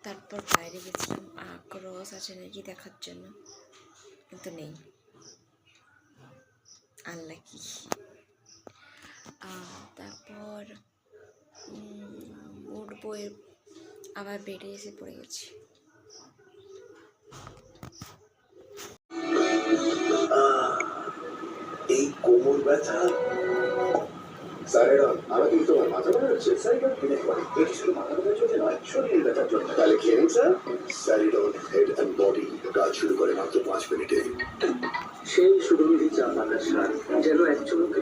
তারপর বাইরে গেছিলাম আখরস আছে নাকি দেখার জন্য, কিন্তু নেই, আনলাকি। তারপর উঠবো, আবার বেডে এসে পড়ে গেছি। এই কোমর ব্যথা স্যারিডন, আমাকে কি তোমার মাথা ব্যথা হচ্ছে? স্যারিডন কিনে খাবার, এটি শুধু মাথা ব্যথার জন্য নয়, শরীর ব্যথার জন্য। তাহলে খেয়ে নিন sir. Saridon head and body, কাজ শুরু করে মাত্র 5 মিনিটে। সেই সুগন্ধি চা পাতার স্বাদ যেন এক চমকে।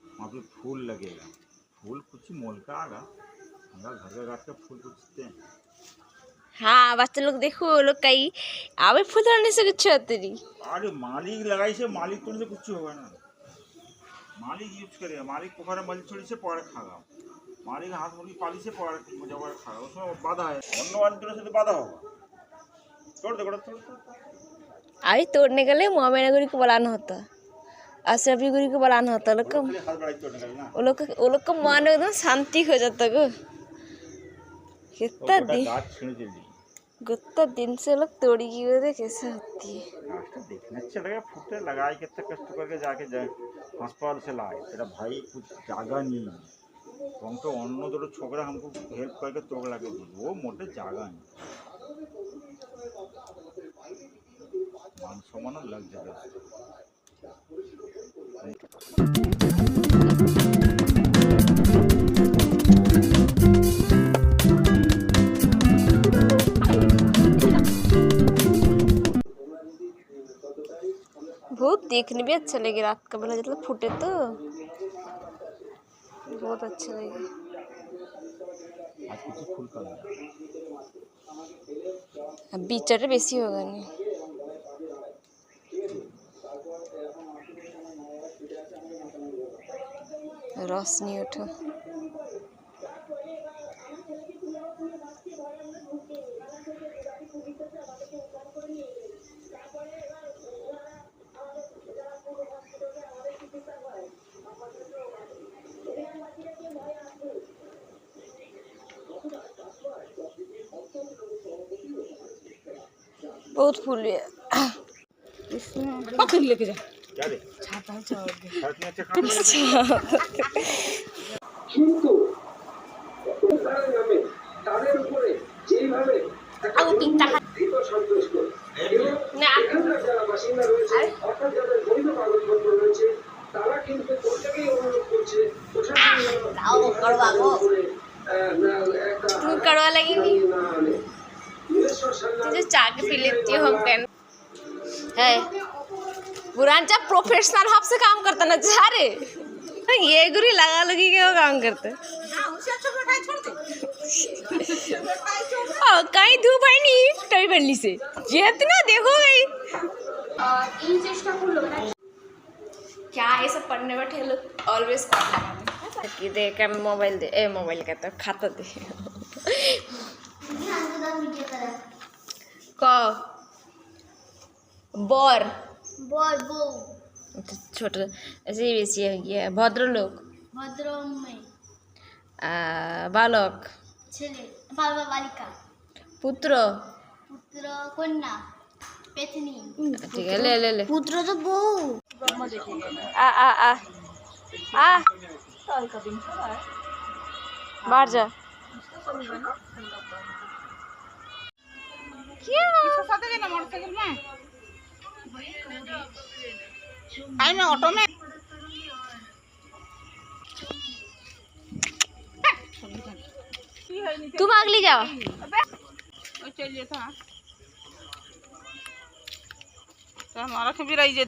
वहाँ पे फूल लगेगा, फूल कुछ मोल का आगा, हमारा घर का गाछ का फूल पूछते हैं। हाँ बच्चे लोग देखो, वो लोग कई आवे फूल तोड़ने से कुछ होती नहीं। अरे मालिक लगाई से मालिक तोड़ने से कुछ होगा ना, मालिक यूज करेगा, मालिक पोखरा मल छोड़ी से पौड़े खागा, मालिक हाथ मुर्गी पाली से पौड़े जबर खागा, उसमें बाधा है, अन्य वाले से तो बाधा होगा। तोड़ दे, तोड़। अभी तोड़ने के लिए मोहम्मद को बुलाना होता, अशरफी गुरी को बुलाना होता, वो लोग को मन एकदम शांति हो जाता गो। कितना दिन से लोग तोड़ी की वजह कैसे होती है। देखने अच्छा लगा, फुटे लगाए कितना कष्ट करके जाके अस्पताल से लाए, तेरा भाई कुछ जागा नहीं, हम तो अन्य दो छोकरा हमको हेल्प करके तोड़ लगे दी, वो मोटे जागा नहीं, मान सम्मान लग जाएगा। बहुत देखने भी अच्छा लगे, रात का बेला जब फूटे तो बहुत अच्छा लगे। बीचर बेसी होगा नहीं, रोशनी उठो। बहुत फूल है इसमें, पकड़ लेके जा। क्या रे? छाता है छोड़ दे। কিন্তু নামে তাদের উপরে যেভাবে সন্তুষ্ট এবং এখানকার যারা বাসিন্দা রয়েছে, অর্থাৎ যাদের বৈধ কাগজপত্র রয়েছে, তারা কিন্তু কোর্টটাকেই অনুরোধ করছে तुम कड़वा लगेंगी, तुझे चाय के पी लेती हो हम पेन है। बुरांचा प्रोफेशनल हाफ से काम करता ना सारे, ये गुरी लगा लगी के वो काम करते। कहीं धूप है नहीं टवी बनली से ये इतना देखो गई क्या ये सब पढ़ने बैठे लोग ऑलवेज कि देख मोबाइल दे, ए मोबाइल कहता है खाता दे क बर बर बो छोटा ऐसे ही बेसी है गया। भद्रलोक भद्र में बालक छेले बालिका पुत्र पुत्र कन्या पेतनी। ठीक है ले ले ले पुत्र तो बहू आ आ आ आ बाहर जा। क्या मोटरसाइकिल में आई में ऑटो में तुम अगली जाओ। चल जेता हमारा के भी रही